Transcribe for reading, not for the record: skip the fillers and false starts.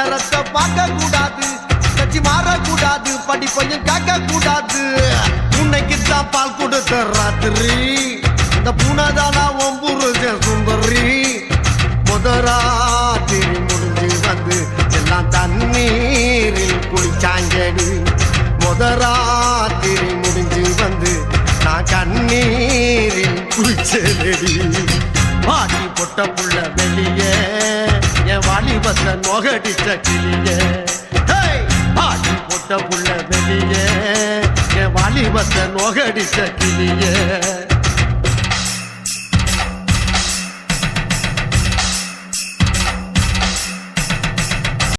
நேரத்தை பார்க்க கூடாது, கட்சி மாறக்கூடாது, படிப்பையும் கேட்க கூடாது. உன்னைக்குத்தான் பால் கொடுத்த ராத்திரி, இந்த பூனைதானா ஒம்புருஜ சுந்தரி. முதராத்திரி முடிஞ்சு வந்து எல்லாம் தண்ணீரில் குளிச்சாங்கடி. முதராத்திரி முடிஞ்சு வந்து நான் கண்ணீரில் குளிச்சேடி. பாடி பொட்ட புள்ள வெளியே என் வாலிபத்தை நொகடிச்ச கிளியே. பாடி பொட்ட புள்ள வெளியே என் வாலிபத்தை நொகடிச்ச கிளியே.